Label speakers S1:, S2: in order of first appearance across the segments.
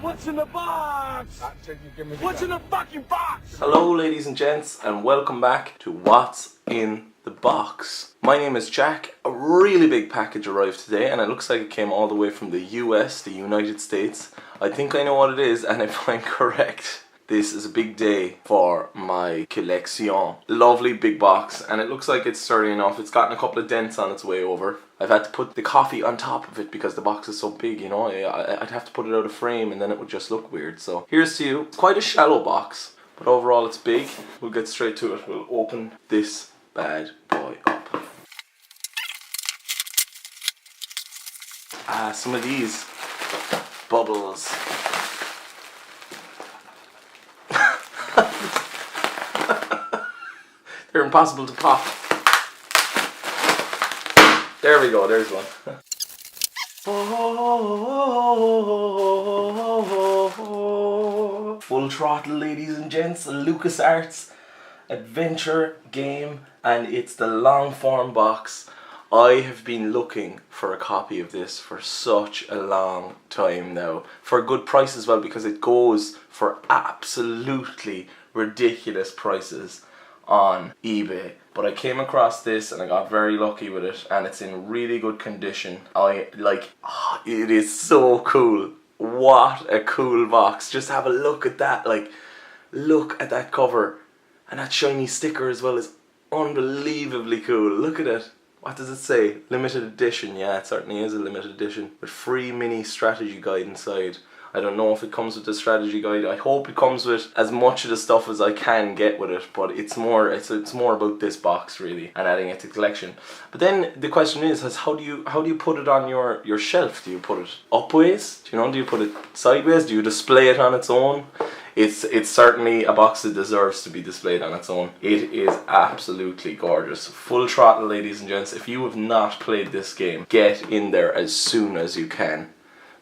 S1: What's in the box? What's in the fucking box?
S2: Hello ladies and gents, and welcome back to What's in the Box. My name is Jack. A really big package arrived today, and it looks like it came all the way from the US, the United States. I think I know what it is, and if I'm correct, this is a big day for my collection. Lovely big box, and it looks like it's sturdy enough. It's gotten a couple of dents on its way over. I've had to put the coffee on top of it because the box is so big, you know. I'd have to put it out of frame and then it would just look weird. So here's to you. It's quite a shallow box, but overall it's big. We'll get straight to it. We'll open this bad boy up. Some of these bubbles. They're impossible to pop. There we go, there's one. Full throttle, ladies and gents, a LucasArts adventure game, and it's the long form box. I have been looking for a copy of this for such a long time now, for a good price as well, because it goes for absolutely ridiculous prices on eBay. But I came across this and I got very lucky with it, and it's in really good condition. It is so cool. What a cool box. Just have a look at that, look at that cover, and that shiny sticker as well is unbelievably cool. Look at it. What does it say? Limited edition. Yeah, it certainly is a limited edition, with free mini strategy guide inside. I don't know if it comes with the strategy guide. I hope it comes with as much of the stuff as I can get with it, but it's more about this box really, and adding it to the collection. But then the question is how do you put it on your shelf? Do you put it upways? Do you put it sideways? Do you display it on its own? It's certainly a box that deserves to be displayed on its own. It is absolutely gorgeous. Full throttle, ladies and gents. If you have not played this game, get in there as soon as you can.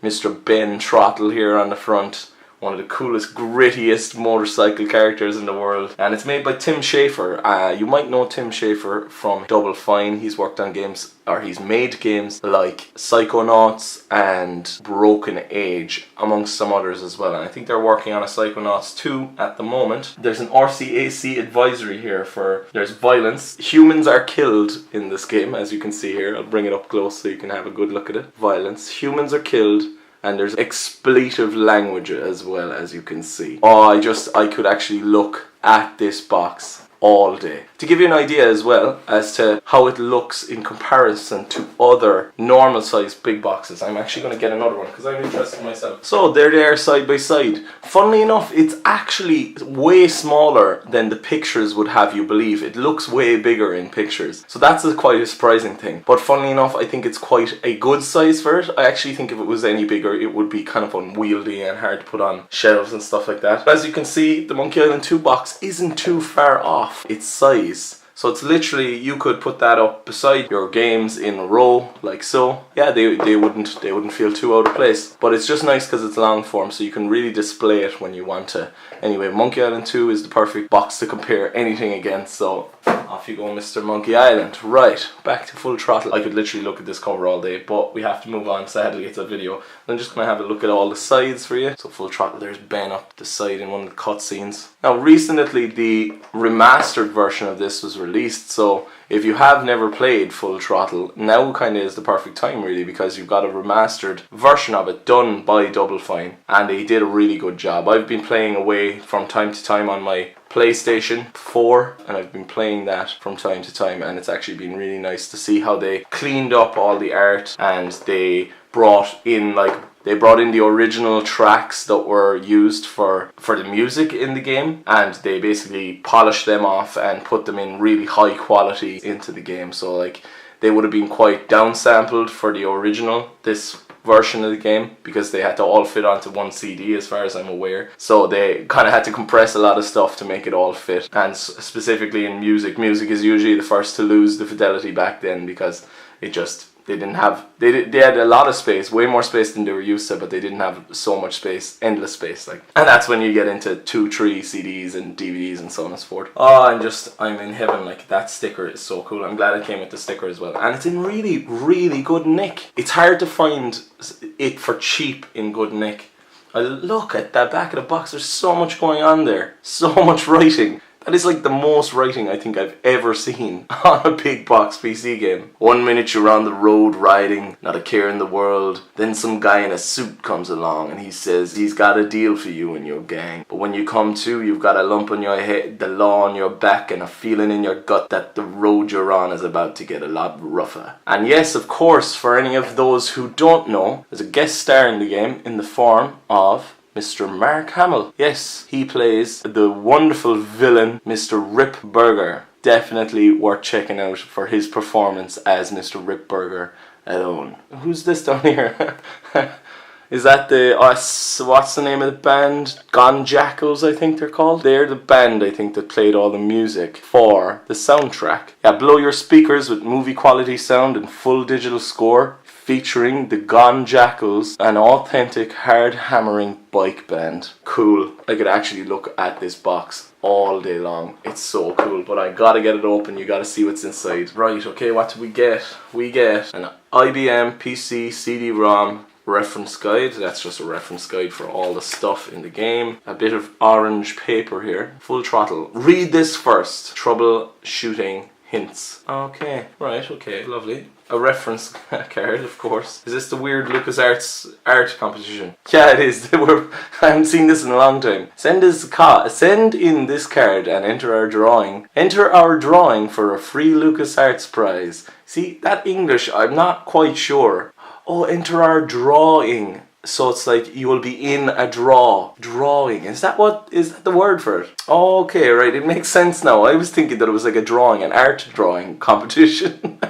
S2: Mr. Ben Trottle here on the front, one of the coolest, grittiest motorcycle characters in the world. And it's made by Tim Schafer. You might know Tim Schafer from Double Fine. He's worked on games, or he's made games like Psychonauts and Broken Age, amongst some others as well. And I think they're working on a Psychonauts 2 at the moment. There's an RCAC advisory here for there's violence. Humans are killed in this game, as you can see here. I'll bring it up close so you can have a good look at it. Violence. Humans are killed. And there's expletive language as well, as you can see. Oh, I could actually look at this box all day. To give you an idea as well as to how it looks in comparison to other normal sized big boxes, I'm actually going to get another one because I'm interested myself. So there they are side by side. Funnily enough, it's actually way smaller than the pictures would have you believe. It looks way bigger in pictures, so that's quite a surprising thing. But funnily enough, I think it's quite a good size for it. I actually think if it was any bigger, it would be kind of unwieldy and hard to put on shelves and stuff like that. But as you can see, the Monkey Island 2 box isn't too far off its size. So it's literally, you could put that up beside your games in a row, like so. Yeah, they wouldn't feel too out of place. But it's just nice because it's long form, so you can really display it when you want to. Anyway, Monkey Island 2 is the perfect box to compare anything against, so off you go, Mr. Monkey Island. Right, back to Full Throttle. I could literally look at this cover all day, but we have to move on. Sadly, it's a video. I'm just going to have a look at all the sides for you. So Full Throttle, there's Ben up the side in one of the cutscenes. Now, recently, the remastered version of this was released, so if you have never played Full Throttle, now kind of is the perfect time really, because you've got a remastered version of it done by Double Fine, and they did a really good job. I've been playing away from time to time on my PlayStation 4, and I've been playing that from time to time, and it's actually been really nice to see how they cleaned up all the art, and they brought in the original tracks that were used for the music in the game, and they basically polished them off and put them in really high quality into the game. So they would have been quite downsampled for the original, this version of the game, because they had to all fit onto one CD as far as I'm aware. So they kind of had to compress a lot of stuff to make it all fit. And specifically in music is usually the first to lose the fidelity back then, because it just they had a lot of space, way more space than they were used to, but they didn't have so much space, endless space, and that's when you get into 2-3 CDs and DVDs and so on and so forth. Oh, I'm in heaven. That sticker is so cool. I'm glad it came with the sticker as well, and it's in really, really good nick. It's hard to find it for cheap in good nick. I look at that back of the box, there's so much going on there. So much writing. That is like the most writing I think I've ever seen on a big box PC game. 1 minute you're on the road riding, not a care in the world. Then some guy in a suit comes along and he says he's got a deal for you and your gang. But when you come to, you've got a lump on your head, the law on your back, and a feeling in your gut that the road you're on is about to get a lot rougher. And yes, of course, for any of those who don't know, there's a guest star in the game in the form of Mr. Mark Hamill. Yes, he plays the wonderful villain Mr. Rip Burger. Definitely worth checking out for his performance as Mr. Rip Burger alone. Who's this down here? Is that the, what's the name of the band? Gone Jackals, I think they're called. They're the band, I think, that played all the music for the soundtrack. Yeah, blow your speakers with movie quality sound and full digital score, featuring the Gone Jackals, an authentic hard hammering bike band. Cool. I could actually look at this box all day long. It's so cool, but I gotta get it open. You gotta see what's inside. Right, okay, what do we get? We get an IBM PC CD-ROM reference guide. That's just a reference guide for all the stuff in the game. A bit of orange paper here. Full throttle. Read this first. Troubleshooting hints. Okay, right, okay, lovely. A reference card, of course. Is this the weird LucasArts art competition? Yeah, it is. I haven't seen this in a long time. Send in this card and enter our drawing. Enter our drawing for a free LucasArts prize. See, that English, I'm not quite sure. Oh, enter our drawing. So it's like you will be in a drawing. Is that the word for it? Oh, okay, right. It makes sense now. I was thinking that it was like an art drawing competition.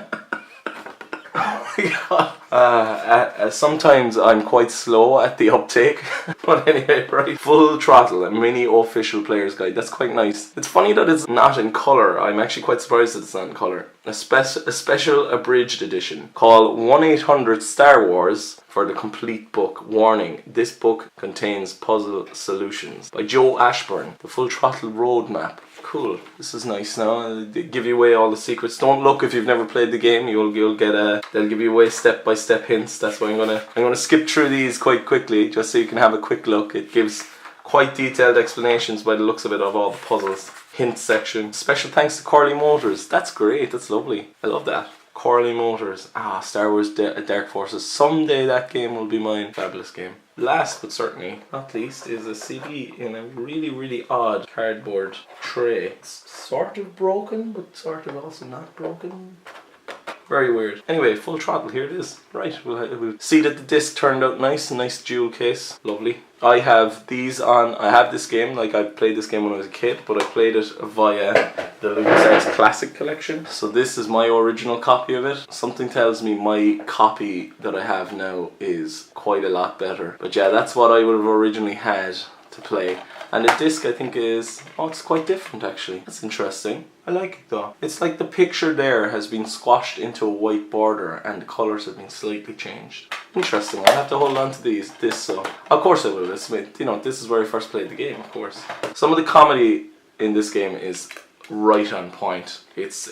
S2: Sometimes I'm quite slow at the uptake. But anyway, right. Full throttle, a mini official player's guide. That's quite nice. It's funny that it's not in colour. I'm actually quite surprised that it's not in colour. A special abridged edition. Call 1-800-STAR-WARS for the complete book. Warning, this book contains puzzle solutions. By Joe Ashburn. The Full Throttle Roadmap. Cool. This is nice now. They give you away all the secrets. Don't look if you've never played the game. You'll get they'll give you away step-by-step hints. That's why I'm gonna skip through these quite quickly, just so you can have a quick look. It gives quite detailed explanations by the looks of it of all the puzzles. Hint section. Special thanks to Corley Motors. That's great. That's lovely. I love that. Corley Motors. Star Wars Dark Forces. Someday that game will be mine. Fabulous game. Last but certainly not least is a CD in a really, really odd cardboard tray. It's sort of broken, but sort of also not broken. Very weird. Anyway, Full Throttle, here it is. Right, we'll see that the disc turned out nice jewel case. Lovely. I have these on, I have this game, like I played this game when I was a kid, but I played it via the LucasArts Classic Collection. So this is my original copy of it. Something tells me my copy that I have now is quite a lot better. But yeah, that's what I would have originally had to play. And the disc I think is, it's quite different actually. That's interesting. I like it though. It's like the picture there has been squashed into a white border and the colours have been slightly changed. Interesting. I'll have to hold on to this so. Of course I will. This is where I first played the game, of course. Some of the comedy in this game is right on point. It's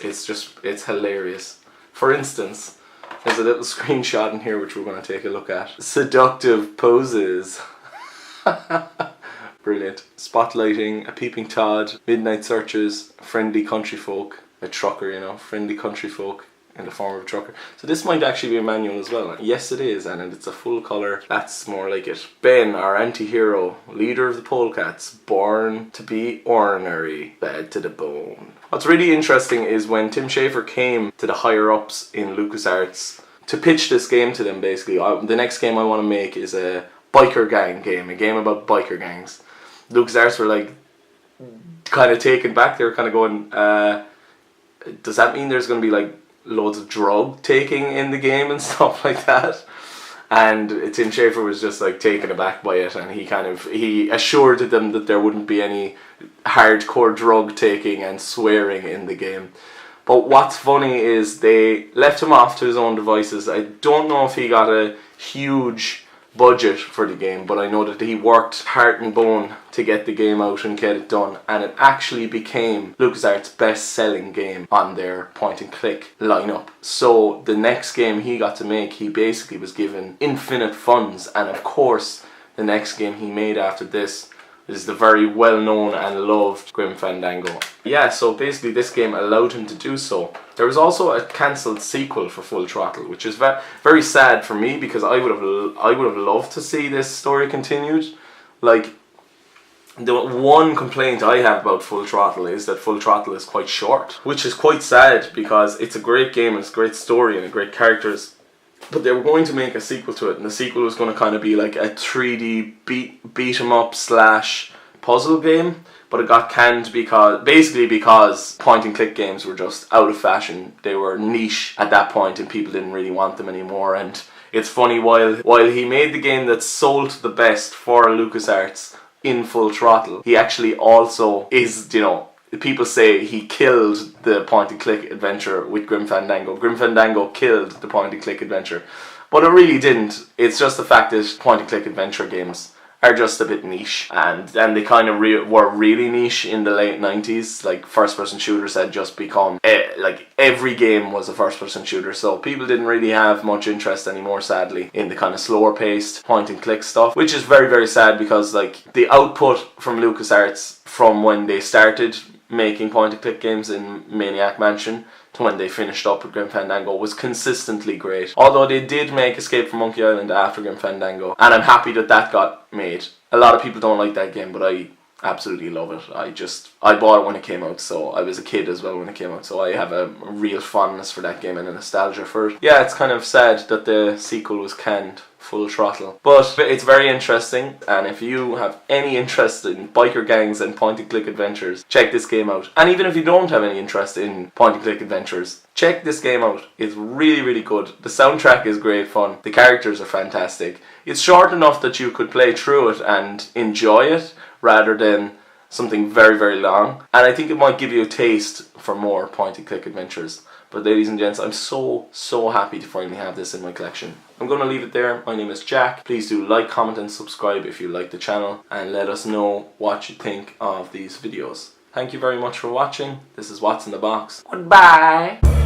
S2: hilarious. For instance, there's a little screenshot in here which we're going to take a look at. Seductive poses. Brilliant. Spotlighting, a peeping Todd, midnight searchers, friendly country folk, a trucker, friendly country folk in the form of a trucker. So this might actually be a manual as well. Yes it is, and it's a full colour. That's more like it. Ben, our anti-hero, leader of the Polecats, born to be ornery, bad to the bone. What's really interesting is when Tim Schafer came to the higher ups in LucasArts to pitch this game to them basically, the next game I want to make is a biker gang game, a game about biker gangs. LucasArts were like kind of taken back. They were kind of going, does that mean there's going to be like loads of drug taking in the game and stuff like that? And Tim Schafer was just like taken aback by it, and he assured them that there wouldn't be any hardcore drug taking and swearing in the game. But what's funny is they left him off to his own devices. I don't know if he got a huge budget for the game, but I know that he worked heart and bone to get the game out and get it done, and it actually became LucasArts' best-selling game on their point-and-click lineup. So the next game he got to make, he basically was given infinite funds, and of course the next game he made after this is the very well known and loved Grim Fandango. Yeah, so basically this game allowed him to do so. There was also a cancelled sequel for Full Throttle, which is very sad for me, because I would have loved to see this story continued. Like, the one complaint I have about Full Throttle is that Full Throttle is quite short, which is quite sad because it's a great game and it's a great story and a great characters. But they were going to make a sequel to it, and the sequel was going to kind of be like a 3D beat 'em up / puzzle game. But it got canned because point and click games were just out of fashion. They were niche at that point and people didn't really want them anymore. And it's funny, while he made the game that sold the best for LucasArts in Full Throttle, he actually also is, you know, people say he killed the point and click adventure with Grim Fandango. Grim Fandango killed the point and click adventure. But it really didn't. It's just the fact that point and click adventure games are just a bit niche, and they kind of were really niche in the late 90s. Like, first person shooters had just become like every game was a first person shooter, so people didn't really have much interest anymore, sadly, in the kind of slower paced point and click stuff, which is very, very sad, because like the output from LucasArts from when they started making point and click games in Maniac Mansion to when they finished up with Grim Fandango was consistently great. Although they did make Escape from Monkey Island after Grim Fandango, and I'm happy that that got made. A lot of people don't like that game, but I absolutely love it. I bought it when it came out, so I was a kid as well when it came out, so I have a real fondness for that game and a nostalgia for it. Yeah, it's kind of sad that the sequel was canned, Full Throttle, but it's very interesting, and if you have any interest in biker gangs and point and click adventures, check this game out. And even if you don't have any interest in point and click adventures, check this game out. It's really, really good. The soundtrack is great fun, the characters are fantastic. It's short enough that you could play through it and enjoy it rather than something very, very long, and I think it might give you a taste for more point and click adventures. But ladies and gents, I'm so happy to finally have this in my collection. I'm going to leave it there. My name is Jack. Please do like, comment and subscribe if you like the channel, and let us know what you think of these videos. Thank you very much for watching. This is What's in the Box. Goodbye!